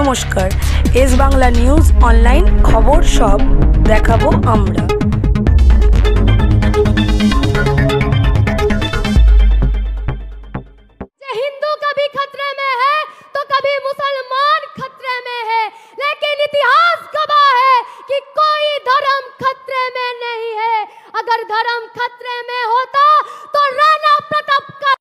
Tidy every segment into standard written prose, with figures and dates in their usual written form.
নমস্কার, S Bangla news online খবর সব দেখাবো আমরা। हिंदू कभी खतरे में है तो कभी मुसलमान खतरे में है, लेकिन इतिहास गवाह है कि कोई धर्म खतरे में नहीं है। अगर धर्म खतरे में होता तो राणा प्रताप का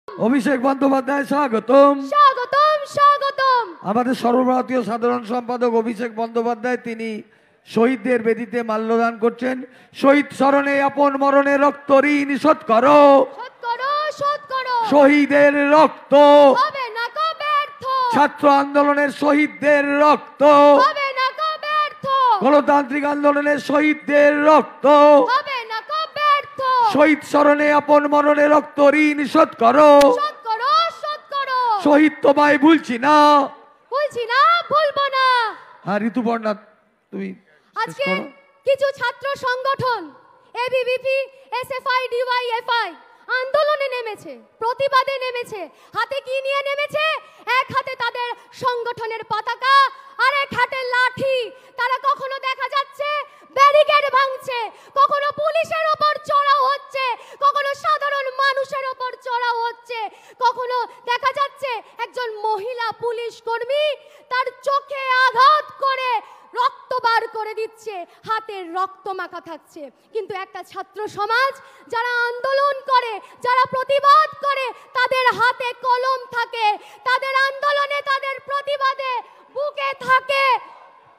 অভিষেক বন্দ্যোপাধ্যায় স্বাগতম স্বাগতম স্বাগতম। আমাদের সর্বভারতীয় সাধারণ সম্পাদক অভিষেক বন্দ্যোপাধ্যায় তিনি শহীদদের বেদিতে মাল্যদান করছেন। শহীদ স্মরণে আপন মরণে রক্ত ঋণ শোধ করো, শোধ করো, শোধ করো। শহীদের রক্ত হবে না কো ব্যর্থ, ছাত্র আন্দোলনের শহীদদের রক্ত হবে না কো ব্যর্থ, গণতান্ত্রিক আন্দোলনের শহীদদের রক্ত হবে না কো ব্যর্থ। শহীদ স্মরণে আপন মরণে রক্ত ঋণ শোধ করো, শোধ করো, শোধ করো। শহীদ তোমায় ভুলছি না, বলছি না, ভুলবো না। হ্যাঁ ঋতুপর্ণা তুমি আজকে কিছু ছাত্র সংগঠন এবিভিপি, এসএফআই, ডিওয়াইএফআই আন্দোলনে নেমেছে, প্রতিবাদে নেমেছে। হাতে কি নিয়ে নেমেছে? এক হাতে তাদের সংগঠনের পতাকা, আর এক হাতে লাঠি। তারা কখনো দেখা যাচ্ছে ব্যারিকেড ভাঙছে, কখনো পুলিশের ওপর চড়াও হচ্ছে, কখনো সাধারণ মানুষের ওপর চড়াও হচ্ছে, কখনো দেখা যাচ্ছে একজন মহিলা পুলিশ কর্মী তার চোখে আঘাত করে রক্ত বার করে দিচ্ছে, হাতের রক্ত মাখা থাকছে। কিন্তু একটা ছাত্র সমাজ যারা আন্দোলন করে, যারা প্রতিবাদ করে, তাদের হাতে কলম থাকে, তাদের আন্দোলনে, তাদের প্রতিবাদে বুকে থাকে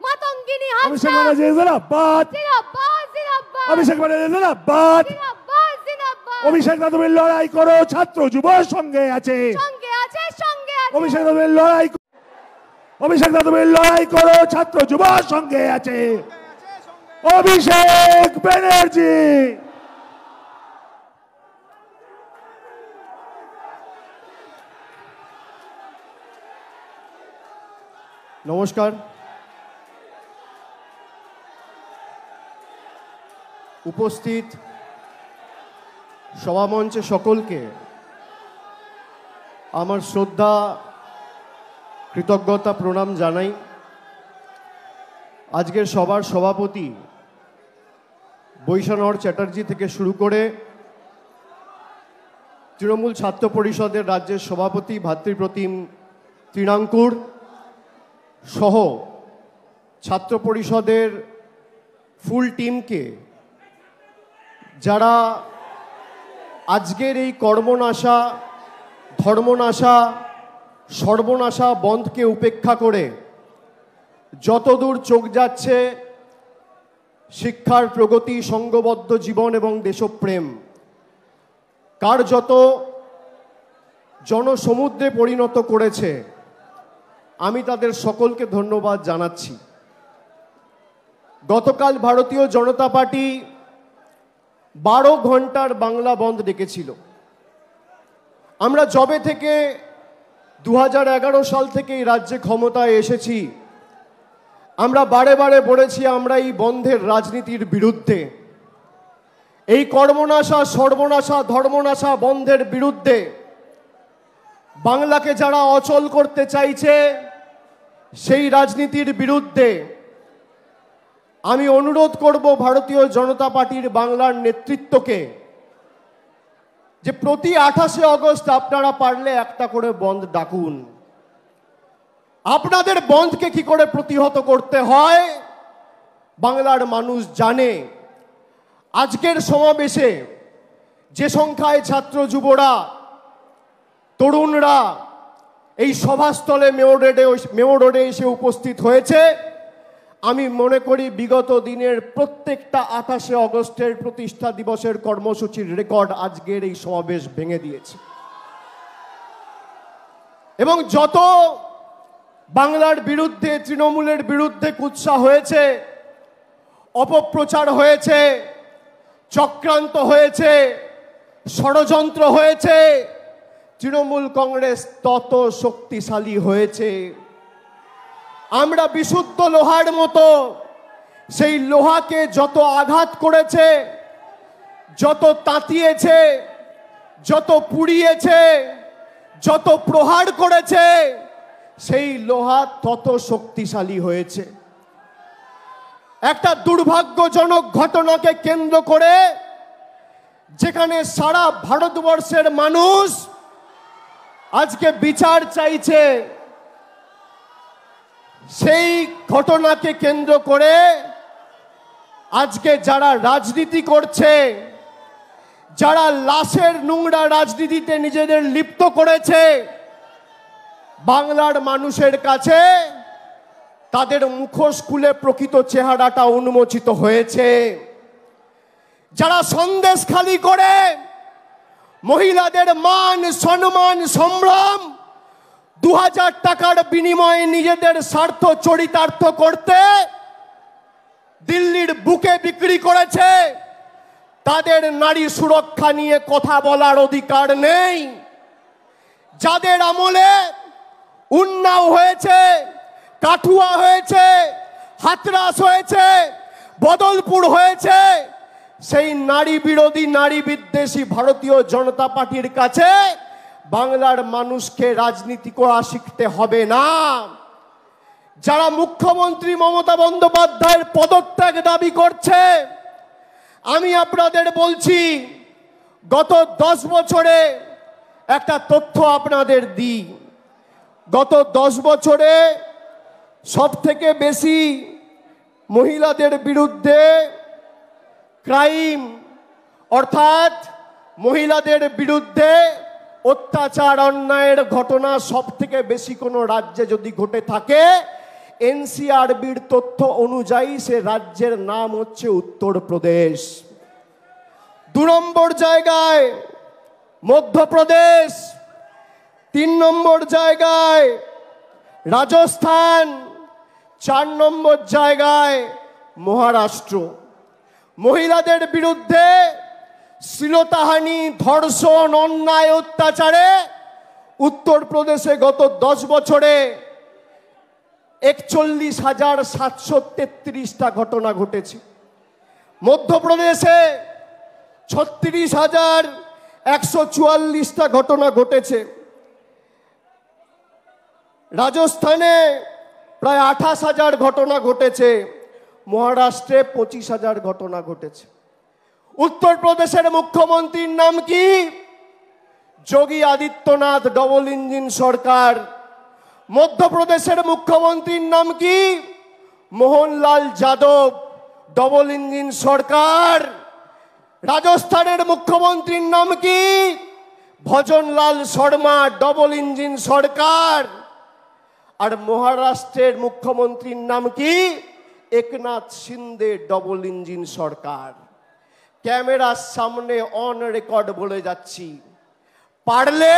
মাতঙ্গিনী হাসা। অভিষেক ব্যানার্জি জিন্দাবাদ, জিন্দাবাদ, জিন্দাবাদ, অভিষেক ব্যানার্জি জিন্দাবাদ। জিন্দাবাদ, জিন্দাবাদ। অভিষেক দা তুমি লড়াই করো, ছাত্র যুব সঙ্গে আছে, সঙ্গে আছে, সঙ্গে আছে। অভিষেক দা তুমি লড়াই, অভিষেক দা তুমি লড়াই করো, ছাত্র যুব সঙ্গে আছে। অভিষেক ব্যানার্জি। নমস্কার। উপস্থিত সভামঞ্চে সকলকে আমার শ্রদ্ধা, কৃতজ্ঞতা, প্রণাম জানাই। আজকের সভার সভাপতি বৈশানহর চ্যাটার্জি থেকে শুরু করে তৃণমূল ছাত্র পরিষদের রাজ্যের সভাপতি ভাতৃপ্রতিম তৃণাঙ্কুর সহ ছাত্র পরিষদের ফুল টিমকে, যারা আজকের এই কর্মনাশা, ধর্মনাশা, সর্বনাশা বন্ধকে উপেক্ষা করে যতদূর চোখ যাচ্ছে শিক্ষার প্রগতি, সঙ্গবদ্ধ জীবন এবং দেশপ্রেম, কার্যত জনসমুদ্রে পরিণত করেছে, আমি তাদের সকলকে ধন্যবাদ জানাচ্ছি। গতকাল ভারতীয় জনতা পার্টি 12 ঘন্টার বাংলা বন্ধ ডেকেছিল। আমরা যবে থেকে 2011 সাল থেকে এই রাজ্যে ক্ষমতায় এসেছি, আমরা বারে বারে বলেছি আমরা এই বন্ধের রাজনীতির বিরুদ্ধে, এই কর্মনাশা, সর্বনাশা, ধর্মনাশা বন্ধের বিরুদ্ধে। বাংলাকে যারা অচল করতে চাইছে সেই রাজনীতির বিরুদ্ধে। আমি অনুরোধ করব ভারতীয় জনতা পার্টির বাংলার নেতৃত্বকে যে প্রতি 28শে আগস্ট আপনারা পারলে একটা করে বন্ধ ডাকুন। আপনাদের বন্ধকে কি করে প্রতিহত করতে হয় বাংলার মানুষ জানে। আজকের সমাবেশে যে সংখ্যায় ছাত্র যুবরা, তরুণরা এই সভাস্থলে মেয়র রোডে এসে উপস্থিত হয়েছে, আমি মনে করি বিগত দিনের প্রত্যেকটা 28শে অগস্টের প্রতিষ্ঠা দিবসের কর্মসূচির রেকর্ড আজকের এই সমাবেশ ভেঙে দিয়েছে। এবং যত বাংলার বিরুদ্ধে, তৃণমূলের বিরুদ্ধে কুৎসা হয়েছে, অপপ্রচার হয়েছে, চক্রান্ত হয়েছে, ষড়যন্ত্র হয়েছে, তৃণমূল কংগ্রেস তত শক্তিশালী হয়েছে। আমরা বিশুদ্ধ লোহার মতো সেই লোহাকে যত আঘাত করেছে, যত তাতিয়েছে, যত পুড়িয়েছে, যত প্রহার করেছে, সেই লোহা তত শক্তিশালী হয়েছে। একটা দুর্ভাগ্যজনক ঘটনাকে কেন্দ্র করে যেখানে সারা ভারতবর্ষের মানুষ আজকে বিচার চাইছে, সেই ঘটনাকে কেন্দ্র করে আজকে যারা রাজনীতি করছে, যারা লাশের নোংরা রাজনীতিতে নিজেদের লিপ্ত করেছে, বাংলার মানুষের কাছে তাদের মুখোশ খুলে প্রকৃত চেহারাটা উন্মোচিত হয়েছে। যারা সন্দেশখালি করে মহিলাদের মান, সম্মান, সম্ভ্রম 2000 টাকার বিনিময়ে নিজেদের স্বার্থ চরিতার্থ করতে দিল্লির বুকে বিক্রি করেছে, তাদের নারী সুরক্ষা নিয়ে কথা বলার অধিকার নেই। যাদের আমলে উন্নাও হয়েছে, কাঠুয়া হয়েছে, হাতরাস হয়েছে, বদলপুর হয়েছে, সেই নারী বিরোধী, নারী বিদ্বেষী ভারতীয় জনতা পার্টির কাছে বাংলার মানুষকে রাজনীতি করা শিখতে হবে না। যারা মুখ্যমন্ত্রী মমতা বন্দ্যোপাধ্যায়ের পদত্যাগ দাবি করছে, আমি আপনাদের বলছি, গত 10 বছরে একটা তথ্য আপনাদের দিই। গত 10 বছরে সব থেকে বেশি মহিলাদের বিরুদ্ধে ক্রাইম, অর্থাৎ মহিলাদের বিরুদ্ধে অত্যাচার, অন্যায়ের ঘটনা সব থেকে বেশি কোনো রাজ্যে যদি ঘটে থাকে, এনসিআরবির তথ্য অনুযায়ী সে রাজ্যের নাম হচ্ছে উত্তরপ্রদেশ। 2 নম্বর জায়গায় মধ্যপ্রদেশ, 3 নম্বর জায়গায় রাজস্থান, 4 নম্বর জায়গায় মহারাষ্ট্র। মহিলাদের বিরুদ্ধে শ্লীলতাহানি, ধর্ষণ, অন্যায়, অত্যাচারে উত্তরপ্রদেশে গত 10 বছরে 41,733টা ঘটনা ঘটেছে। মধ্যপ্রদেশে 36,144টা ঘটনা ঘটেছে। রাজস্থানে প্রায় 28,000 ঘটনা ঘটেছে। মহারাষ্ট্রে 25,000 ঘটনা ঘটেছে। উত্তরপ্রদেশের মুখ্যমন্ত্রীর নাম কি? যোগী আদিত্যনাথ, ডবল ইঞ্জিন সরকার। মধ্যপ্রদেশের মুখ্যমন্ত্রীর নাম কি? মোহনলাল যাদব, ডবল ইঞ্জিন সরকার। রাজস্থানের মুখ্যমন্ত্রীর নাম কি? ভজনলাল শর্মা, ডবল ইঞ্জিন সরকার। আর মহারাষ্ট্রের মুখ্যমন্ত্রীর নাম কি? একনাথ শিন্দে, ডবল ইঞ্জিন সরকার। ক্যামেরার সামনে অন রেকর্ড বলে যাচ্ছি, পারলে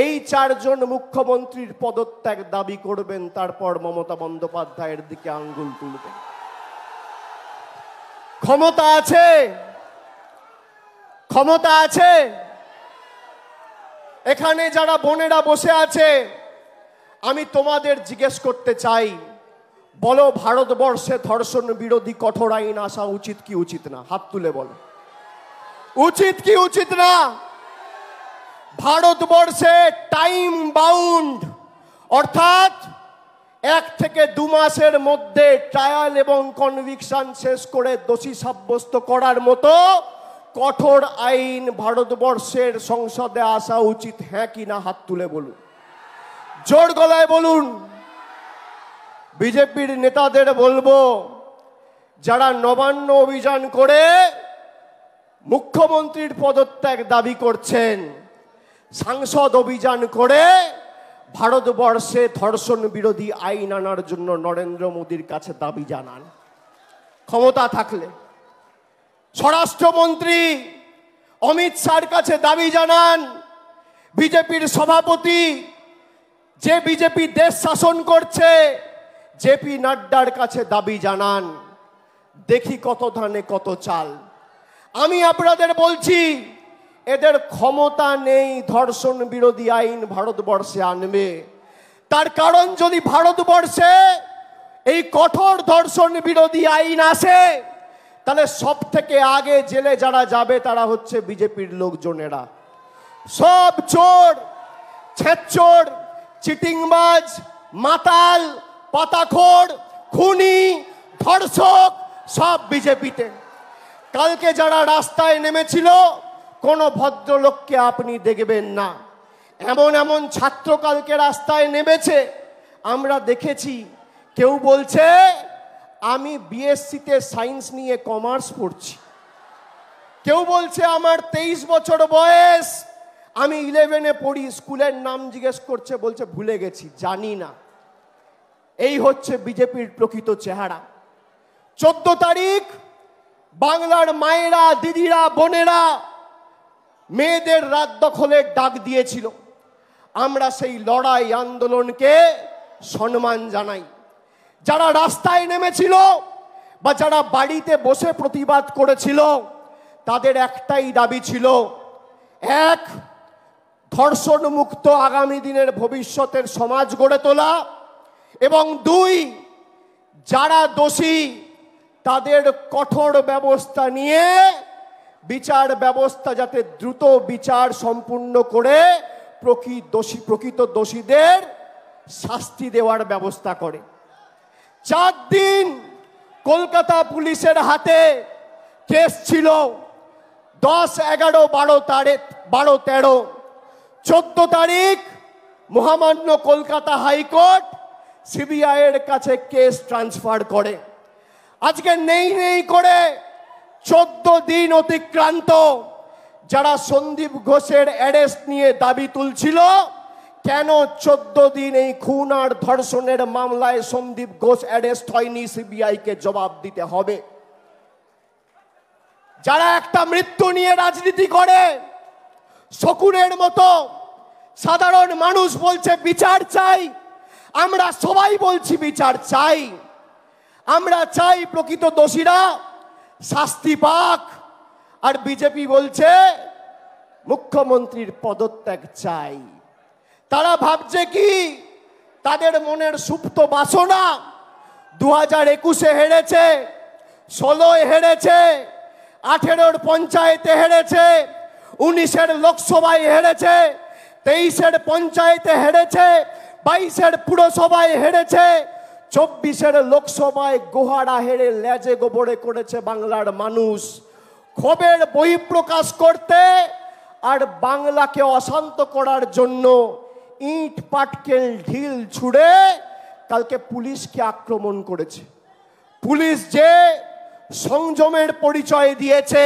এই 4 জন মুখ্যমন্ত্রীর পদত্যাগ দাবি করবেন, তারপর মমতা বন্দ্যোপাধ্যায়ের দিকে আঙ্গুল তুলবেন। ক্ষমতা আছে, ক্ষমতা আছে। এখানে যারা বোনেরা বসে আছে, আমি তোমাদের জিজ্ঞেস করতে চাই, বলো ভারতবর্ষে ধর্ষণ বিরোধী কঠোর আইন আসা উচিত কি উচিত না? হাত তুলে বলো, উচিত কি উচিত না? ভারতবর্ষে টাইম বাউন্ড, অর্থাৎ 1 থেকে 2 মাসের মধ্যে ট্রায়াল এবং কনভিকশন শেষ করে দোষী সাব্যস্ত করার মতো কঠোর আইন ভারতবর্ষের সংসদে আসা উচিত, হ্যাঁ কি না? হাত তুলে বলুন, জোর গলায় বলুন। বিজেপির নেতাদের বলবো, যারা নবান্ন অভিযান করে মুখ্যমন্ত্রীর পদত্যাগ দাবি করছেন, সাংসদ অভিযান করে ভারতবর্ষে ধর্ষণ বিরোধী আইন আনার জন্য নরেন্দ্র মোদীর কাছে দাবি জানান। ক্ষমতা থাকলে স্বরাষ্ট্রমন্ত্রী অমিত শাহর কাছে দাবি জানান, বিজেপির সভাপতি, যে বিজেপি দেশ শাসন করছে, জেপি নাড্ডার কাছে দাবি জানান। দেখি কত ধানে কত চাল। আমি আপনাদের বলছি, এদের ক্ষমতা নেই ধর্ষণ বিরোধী আইন ভারতবর্ষে আনবে। তার কারণ, যদি ভারতবর্ষে এই কঠোর ধর্ষণ বিরোধী আইন আসে, তাহলে সব থেকে আগে জেলে যারা যাবে তারা হচ্ছে বিজেপির লোকজনেরা। সব চোর, ছেচোর, চিটিংবাজ, মাতাল, পাতাখোর, খুনি, ধর্ষক সব বিজেপিতে। কালকে যারা রাস্তায় নেমেছিল, কোনো ভদ্রলোককে আপনি দেখবেন না। এমন এমন ছাত্র কালকে রাস্তায় নেমেছে, আমরা দেখেছি। কেউ বলছে আমি বিএসসিতে সায়েন্স নিয়ে কমার্স পড়ছি, কেউ বলছে আমার 23 বছর বয়স, আমি 11-এ পড়ি, স্কুলের নাম জিজ্ঞেস করছে, বলছে ভুলে গেছি, জানি না। এই হচ্ছে বিজেপির প্রকৃত চেহারা। 14 তারিখ বাংলার মায়েরা, দিদিরা, বোনেরা মেয়েদের রাত দখলের ডাক দিয়েছিল। আমরা সেই লড়াই আন্দোলনকে সম্মান জানাই। যারা রাস্তায় নেমেছিল বা যারা বাড়িতে বসে প্রতিবাদ করেছিল, তাদের একটাই দাবি ছিল, এক, ধর্ষণ মুক্ত আগামী দিনের ভবিষ্যতের সমাজ গড়ে তোলা, এবং 2, যারা দোষী তাদের কঠোর ব্যবস্থা নিয়ে বিচার ব্যবস্থা যাতে দ্রুত বিচার সম্পূর্ণ করে প্রকৃত দোষীদের শাস্তি দেওয়ার ব্যবস্থা করে। 4 দিন কলকাতা পুলিশের হাতে কেস ছিল, 10, 11, 12, 13। 14 তারিখ মহামান্য কলকাতা হাইকোর্ট সিবিআই এর কাছে কেস ট্রান্সফার করে। আজকে নেই করে 14 দিন অতিক্রান্ত। যারা সন্দীপ ঘোষের অ্যারেস্ট নিয়ে দাবি তুলছিল, কেন 14 দিন এই খুন আর ধর্ষণের মামলায় সন্দীপ ঘোষ অ্যারেস্ট হয়নি, সিবিআই কে জবাব দিতে হবে। যারা একটা মৃত্যু নিয়ে রাজনীতি করে, শকুনের মতো সাধারণ মানুষ বলছে বিচার চাই, আমরা সবাই বলছি বিচার চাই। আমরা চাই প্রকৃত দোষীরা শাস্তি পাক, আর বিজেপি বলছে মুখ্যমন্ত্রীর পদত্যাগ চাই। তারা ভাবছে কি, তাদের মনের সুপ্ত বাসনা 2021-এ হেরেছে, 16-এ হেরেছে, 18-র পঞ্চায়েতে হেরেছে, 19-এর লোকসভায় হেরেছে, 23-এর পঞ্চায়েতে হেরেছে, 22-এর পুরসভায় হেরেছে, 24-এর লোকসভায় গোহারা হেরে লেজে গোবরে করেছে বাংলার মানুষ। ক্ষোভের বহিঃপ্রকাশ করতে আর বাংলাকে অশান্ত করার জন্য ইট পাটকেল ঢিল ছুড়ে কালকে পুলিশকে আক্রমণ করেছে। পুলিশ যে সংযমের পরিচয় দিয়েছে,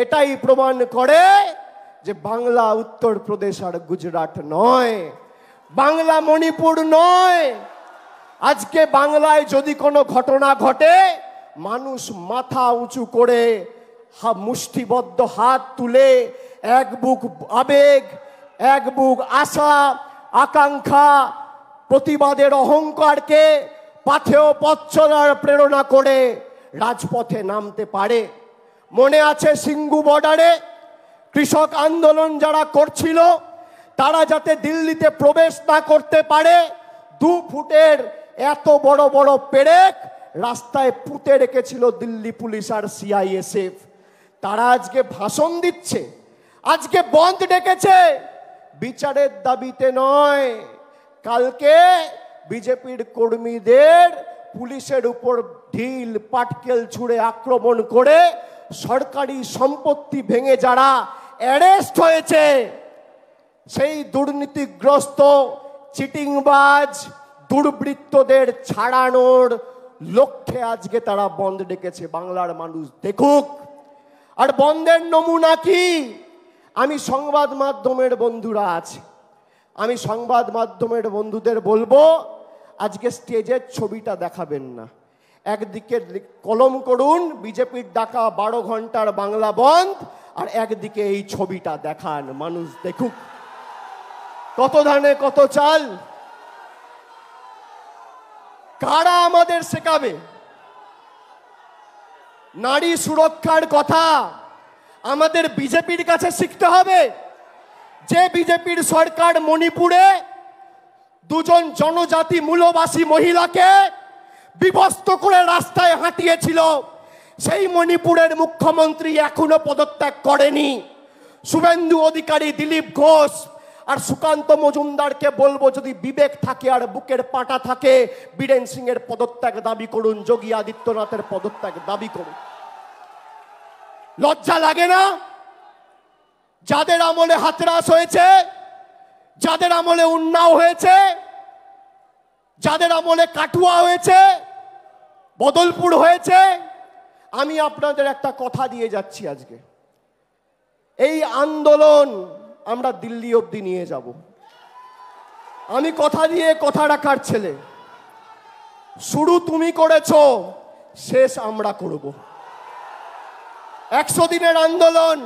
এটাই প্রমাণ করে যে বাংলা উত্তরপ্রদেশ আর গুজরাট নয়, বাংলা মণিপুর নয়। আজকে বাংলায় যদি কোনো ঘটনা ঘটে, মানুষ মাথা উঁচু করে মুষ্টিবদ্ধ হাত তুলে এক বুক আবেগ, এক বুক আশা, আকাঙ্ক্ষা, প্রতিবাদের অহংকারকে পাথেয় পথ চলার প্রেরণা করে রাজপথে নামতে পারে। মনে আছে সিঙ্গু বর্ডারে কৃষক আন্দোলন যারা করছিল, তারা যাতে দিল্লিতে প্রবেশ না করতে পারে, 2 ফুটের এত বড় বড় পেরেক রাস্তায় পুঁতে রেখেছিল দিল্লি পুলিশ আর সিআইএসএফ। তারা আজকে ভাষণ দিচ্ছে, আজকে বন্ধ ডেকেছে, বিচারের দাবিতে নয়। কালকে বিজেপির কর্মীদের পুলিশের উপর ঢিল পাটকেল ছুঁড়ে আক্রমণ করে সরকারি সম্পত্তি ভেঙে যারা অ্যারেস্ট হয়েছে, সেই দুর্নীতিগ্রস্ত চিটিংবাজ দুর্বৃত্তদের ছাড়ানোর লক্ষ্যে আজকে তারা বন্ধ ডেকেছে। বাংলার মানুষ দেখুক। আর বন্ধের নমুনা কি? আমি সংবাদ মাধ্যমের বন্ধুরা আছে, আমি সংবাদ মাধ্যমের বন্ধুদের বলবো, আজকে স্টেজের ছবিটা দেখাবেন না, একদিকে কলম করুন বিজেপির ডাকা 12 ঘন্টার বাংলা বন্ধ, আর একদিকে এই ছবিটা দেখান, মানুষ দেখুক কত ধানে কত চাল। কারা আমাদের শেখাবে? নারী সুরক্ষার কথা আমাদের বিজেপির কাছে শিখতে হবে। যে বিজেপির সরকার মণিপুরে 2 জনজাতি মূলবাসী মহিলাকে বিভক্ত করে রাস্তায় হাঁটিয়েছিল, সেই মণিপুরের মুখ্যমন্ত্রী এখনো পদত্যাগ করেনি। শুভেন্দু অধিকারী, দিলীপ ঘোষ আর সুকান্ত মজুমদারকে বলবো, যদি বিবেক থাকে আর বুকের পাটা থাকে, বীরেন সিং এর পদত্যাগ দাবি করুন, যোগী আদিত্যনাথের পদত্যাগ দাবি করুন। লজ্জা লাগে না? যাদের আমলে হাতরাস হয়েছে, যাদের আমলে উন্নাও হয়েছে, যাদের আমলে কাটুয়া হয়েছে, বদলপুর হয়েছে, আমি আপনাদের একটা কথা দিয়ে যাচ্ছি, আজকে এই আন্দোলন আমরা দিল্লি অবধি নিয়ে যাব। আমি কথা দিয়ে কথা রাখার ছেলে। শুরু তুমি করেছো, শেষ আমরা করব। 100 দিনের আন্দোলন।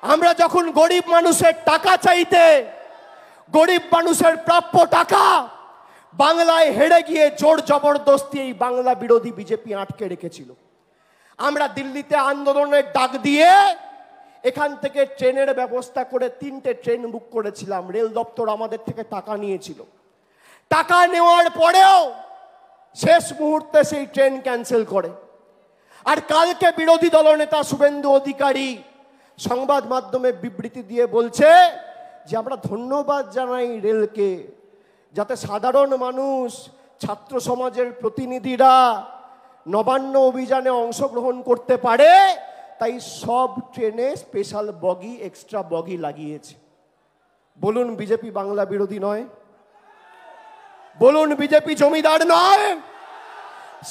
আমরা যখন গরিব মানুষের টাকা চাইতে, গরিব মানুষের প্রাপ্য টাকা বাংলায় হেরে গিয়ে জোর জবরদস্তি এই বাংলা বিরোধী বিজেপি আটকে রেখেছিল, আমরা দিল্লিতে আন্দোলনের ডাক দিয়ে এখান থেকে ট্রেনের ব্যবস্থা করে 3টে ট্রেন বুক করেছিলাম। রেল দপ্তর আমাদের থেকে টাকা নিয়েছিল। টাকা নেওয়ার পরেও শেষ মুহূর্তে সেই ট্রেন ক্যান্সেল করে। আর কালকে বিরোধী দলনেতা শুভেন্দু অধিকারী সংবাদ মাধ্যমে বিবৃতি দিয়ে বলছে যে আমরা ধন্যবাদ জানাই রেলকে, যাতে সাধারণ মানুষ, ছাত্র সমাজের প্রতিনিধিরা নবান্ন অভিযানে অংশগ্রহণ করতে পারে, তাই সব ট্রেনে স্পেশাল বগি, এক্সট্রা বগি লাগিয়েছে। বলুন বিজেপি বাংলা বিরোধী নয়? বলুন বিজেপি জমিদার নয়?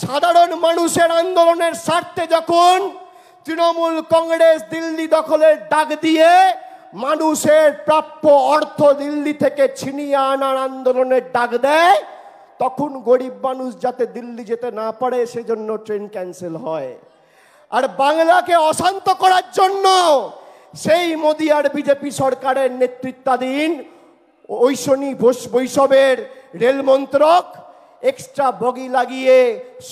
সাধারণ মানুষের আন্দোলনের স্বার্থে যখন তৃণমূল কংগ্রেস দিল্লি দখলের ডাক দিয়ে মানুষের প্রাপ্য অর্থ দিল্লি থেকে ছিনিয়ে আনার আন্দোলনের ডাক দেয়, তখন গরিব মানুষ যাতে দিল্লি যেতে না পারে সেজন্য ট্রেন ক্যান্সেল হয়। আর বাংলাকে অশান্ত করার জন্য সেই মোদি আর বিজেপি সরকারের নেতৃত্বাধীন ঐশনী বৈষবের রেল মন্ত্রক এক্সট্রা বগি লাগিয়ে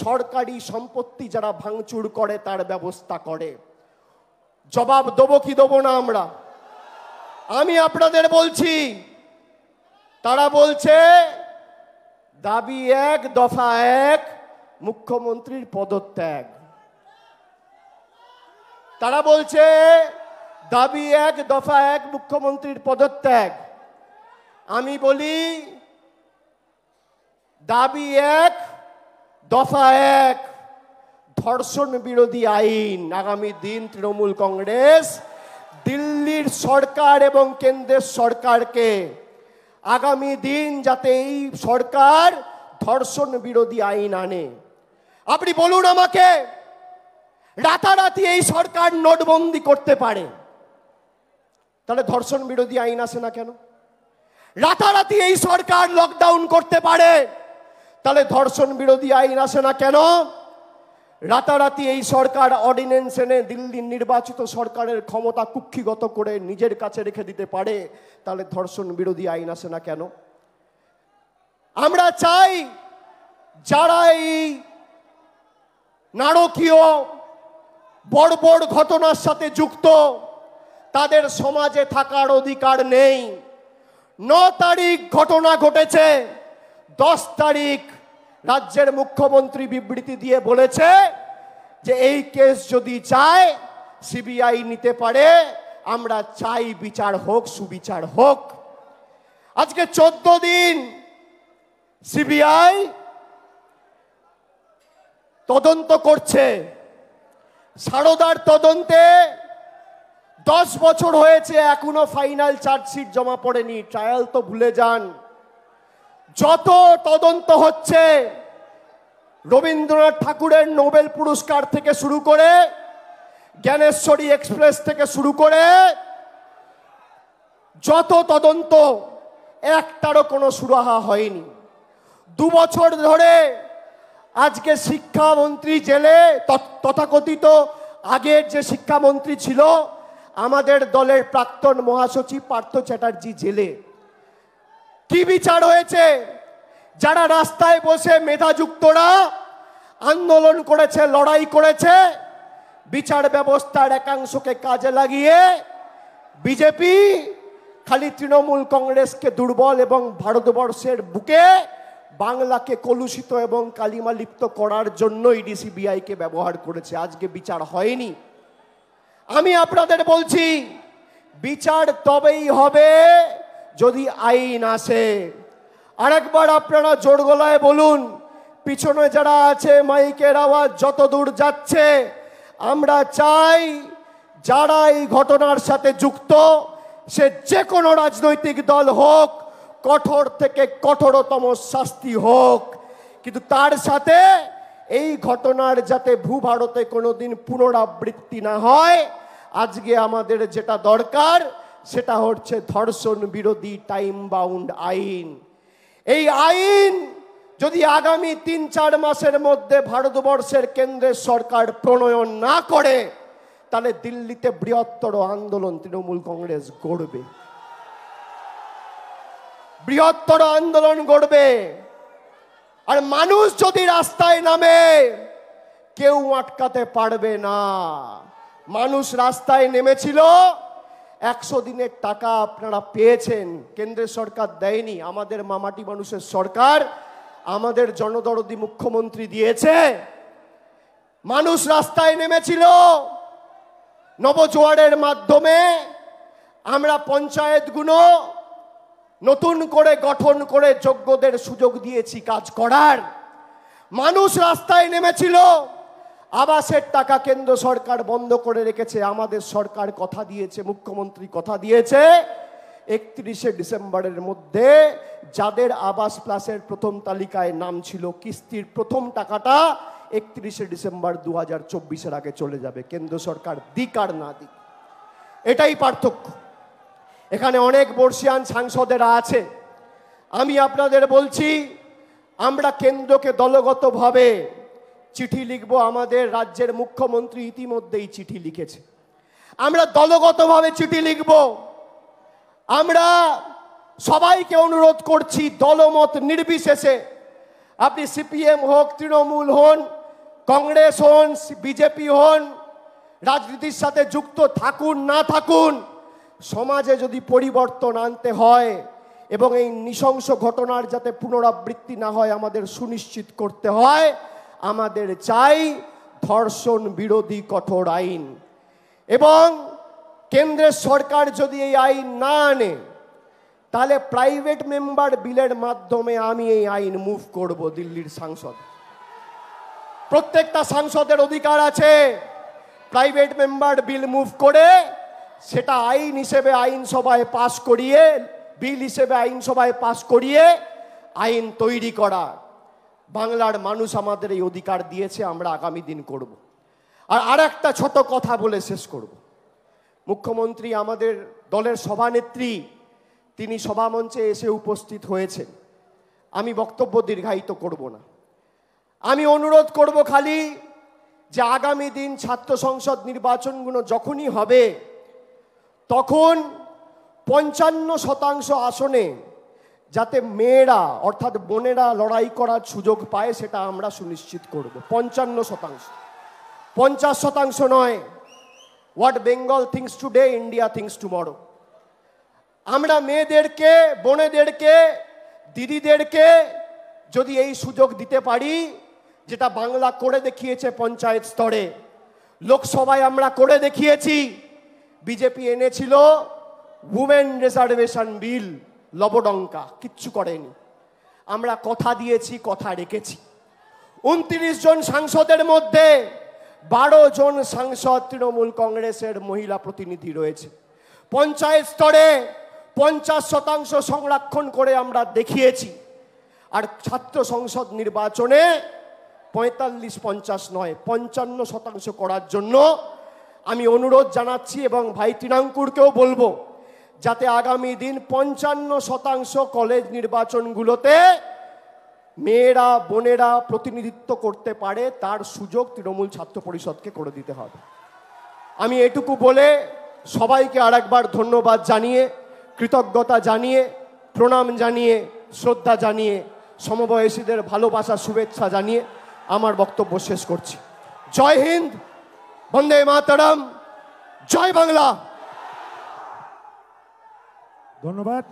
সরকারি সম্পত্তি যারা ভাঙচুর করে তার ব্যবস্থা করে। জবাব দেবো কি দেবো না আমরা? আমি আপনাদের বলছি, তারা বলছে দাবি 1, দফা 1, মুখ্যমন্ত্রীর পদত্যাগ। তারা বলছে দাবি 1, দফা 1, মুখ্যমন্ত্রীর পদত্যাগ। আমি বলি দাবি 1, দফা 1, ধর্ষণ বিরোধী আইন। আগামী দিন তৃণমূল কংগ্রেস দিল্লির সরকার এবং কেন্দ্রের সরকারকে আগামী দিন যাতে এই সরকার ধর্ষণ বিরোধী আইন আনে। আপনি বলুন আমাকে, রাতারাতি এই সরকার নোটবন্দি করতে পারে, তাহলে ধর্ষণ বিরোধী আইন আসে না কেন? রাতারাতি এই সরকার লকডাউন করতে পারে, তাহলে ধর্ষণ বিরোধী আইন আসে না কেন? রাতারাতি এই সরকার অর্ডিন্যান্স এনে দিল্লির নির্বাচিত সরকারের ক্ষমতা কুক্ষিগত করে নিজের কাছে রেখে দিতে পারে, তাহলে ধর্ষণ বিরোধী আইন আসে না কেন? আমরা চাই যারা এই নারকীয় বর্বর ঘটনার সাথে যুক্ত, তাদের সমাজে থাকার অধিকার নেই। 9 তারিখ ঘটনা ঘটেছে, 10 তারিখ রাজ্যের মুখ্যমন্ত্রী বিবৃতি দিয়ে বলেছে যে এই কেস যদি চায় সিবিআই নিতে পারে, আমরা চাই বিচার হোক, সুবিচার হোক। আজকে 14 দিন সিবিআই তদন্ত করছে। সারদার তদন্তে 10 বছর হয়েছে, এখনো ফাইনাল চার্জশিট জমা পড়েনি। ট্রায়াল তো ভুলে যান। যত তদন্ত হচ্ছে, রবীন্দ্রনাথ ঠাকুরের নোবেল পুরস্কার থেকে শুরু করে জ্ঞানেশ্বরী এক্সপ্রেস থেকে শুরু করে যত তদন্ত, একটারও কোনো সুরাহা হয়নি। 2 বছর ধরে আজকে শিক্ষামন্ত্রী জেলে, তথাকথিত আগের যে শিক্ষামন্ত্রী ছিল আমাদের দলের প্রাক্তন মহাসচিব পার্থ চ্যাটার্জি জেলে। কি বিচার হয়েছে? যারা রাস্তায় বসে মেধাযুক্তরা আন্দোলন করেছে, লড়াই করেছে, বিচার ব্যবস্থার একাংশকে কাজে লাগিয়ে বিজেপি খালি তৃণমূল কংগ্রেসকে দুর্বল এবং ভারতবর্ষের বুকে বাংলাকে কলুষিত এবং কালিমালিপ্ত করার জন্য ইডি সিবিআইকে ব্যবহার করেছে। আজকে বিচার হয়নি। আমি আপনাদের বলছি, বিচার তবেই হবে যদি আইন আসে। আরেকবার আপনারা জোর গলায় বলুন, পিছনে যারা আছে মাইকের আওয়াজ যত দূর যাচ্ছে, আমরা চাই যারা এই ঘটনার সাথে যুক্ত, সে যে কোনো রাজনৈতিক দল হোক, কঠোর থেকে কঠোরতম শাস্তি হোক। কিন্তু তার সাথে এই ঘটনার যাতে ভূভারতে কোনোদিন পুনরাবৃত্তি না হয়, আজকে আমাদের যেটা দরকার সেটা হচ্ছে ধর্ষণ বিরোধী টাইম বাউন্ড আইন। এই আইন যদি আগামী 3-4 মাসের মধ্যে ভারতবর্ষের কেন্দ্রের সরকার প্রণয়ন না করে, তাহলে দিল্লিতে বৃহত্তর আন্দোলন তৃণমূল কংগ্রেস গড়বে, বৃহত্তর আন্দোলন গড়বে। আর মানুষ যদি রাস্তায় নামে, কেউ আটকাতে পারবে না। মানুষ রাস্তায় নেমেছিল, 100 দিনের টাকা আপনারা পেয়েছেন, কেন্দ্রের সরকার দেয়নি, আমাদের মামাটি মানুষের সরকার, আমাদের জনদরদি মুখ্যমন্ত্রী দিয়েছে। মানুষ রাস্তায় নেমেছিল, নবজোয়ারের মাধ্যমে আমরা পঞ্চায়েতগুলো নতুন করে গঠন করে যোগ্যদের সুযোগ দিয়েছি কাজ করার। মানুষ রাস্তায় নেমেছিল, আবাসের টাকা কেন্দ্র সরকার বন্ধ করে রেখেছে, আমাদের সরকার কথা দিয়েছে, মুখ্যমন্ত্রী কথা দিয়েছে 31শে ডিসেম্বরের মধ্যে যাদের আবাস প্লাসের প্রথম তালিকায় নাম ছিল, কিস্তির প্রথম টাকাটা 31শে ডিসেম্বর 2024-এর আগে চলে যাবে, কেন্দ্র সরকার দিক আর না দিক। এটাই পার্থক্য। এখানে অনেক বর্ষিয়ান সাংসদেরা আছে। আমি আপনাদের বলছি, আমরা কেন্দ্রকে দলগতভাবে চিঠি লিখব। আমাদের রাজ্যের মুখ্যমন্ত্রী ইতিমধ্যেই চিঠি লিখেছে। আমরা দলগতভাবে চিঠি লিখব। আমরা সবাইকে অনুরোধ করছি, দলমত নির্বিশেষে, আপনি সিপিএম হোক, তৃণমূল হন, কংগ্রেস হন, বিজেপি হন, রাজনীতির সাথে যুক্ত থাকুন না থাকুন, সমাজে যদি পরিবর্তন আনতে হয় এবং এই নৃশংস ঘটনার যাতে পুনরাবৃত্তি না হয় আমাদের সুনিশ্চিত করতে হয়, আমাদের চাই ধর্ষণ বিরোধী কঠোর আইন। এবং কেন্দ্রের সরকার যদি এই আইন না আনে, তাহলে প্রাইভেট মেম্বার বিলের মাধ্যমে আমি এই আইন মুভ করব। দিল্লির সাংসদ, প্রত্যেকটা সাংসদের অধিকার আছে প্রাইভেট মেম্বার বিল মুভ করে সেটা আইন হিসেবে আইনসভায় পাস করিয়ে, বিল হিসেবে আইনসভায় পাস করিয়ে আইন তৈরি করা। বাংলার মানুষ আমাদের এই অধিকার দিয়েছে, আমরা আগামী দিন করব। আর একটা ছোট কথা বলে শেষ করব। মুখ্যমন্ত্রী, আমাদের দলের সভানেত্রী, তিনি সভামঞ্চে এসে উপস্থিত হয়েছেন। আমি বক্তব্য দীর্ঘায়িত করব না। আমি অনুরোধ করব খালি যে আগামী দিন ছাত্র সংসদ নির্বাচনগুলো যখনই হবে, তখন 55% আসনে যাতে মেয়েরা অর্থাৎ বোনেরা লড়াই করার সুযোগ পায়, সেটা আমরা সুনিশ্চিত করব। 55%, 50% নয়। What Bengal things today, India things tomorrow. আমরা মেয়েদেরকে, বোনেদেরকে, দিদিদেরকে যদি এই সুযোগ দিতে পারি, যেটা বাংলা করে দেখিয়েছে পঞ্চায়েত স্তরে, লোকসভায় আমরা করে দেখিয়েছি। বিজেপি এনেছিল উমেন রিজার্ভেশন বিল, লবডঙ্কা, কিচ্ছু করেনি। আমরা কথা দিয়েছি, কথা রেখেছি। 29 জন সাংসদের মধ্যে 12 জন সাংসদ তৃণমূল কংগ্রেসের মহিলা প্রতিনিধি রয়েছে। পঞ্চায়েত স্তরে 50% সংরক্ষণ করে আমরা দেখিয়েছি। আর ছাত্র সংসদ নির্বাচনে 45-50 নয়, 55% করার জন্য আমি অনুরোধ জানাচ্ছি এবং ভাই তৃণাঙ্কুরকেও বলবো যাতে আগামী দিন 55% কলেজ নির্বাচনগুলোতে মেয়েরা বোনেরা প্রতিনিধিত্ব করতে পারে তার সুযোগ তৃণমূল ছাত্র পরিষদকে করে দিতে হবে। আমি এটুকু বলে সবাইকে আরেকবার ধন্যবাদ জানিয়ে, কৃতজ্ঞতা জানিয়ে, প্রণাম জানিয়ে, শ্রদ্ধা জানিয়ে, সমবয়সীদের ভালোবাসা শুভেচ্ছা জানিয়ে আমার বক্তব্য শেষ করছি। জয় হিন্দ, বন্দে মাতরম, জয় বাংলা। ধন্যবাদ।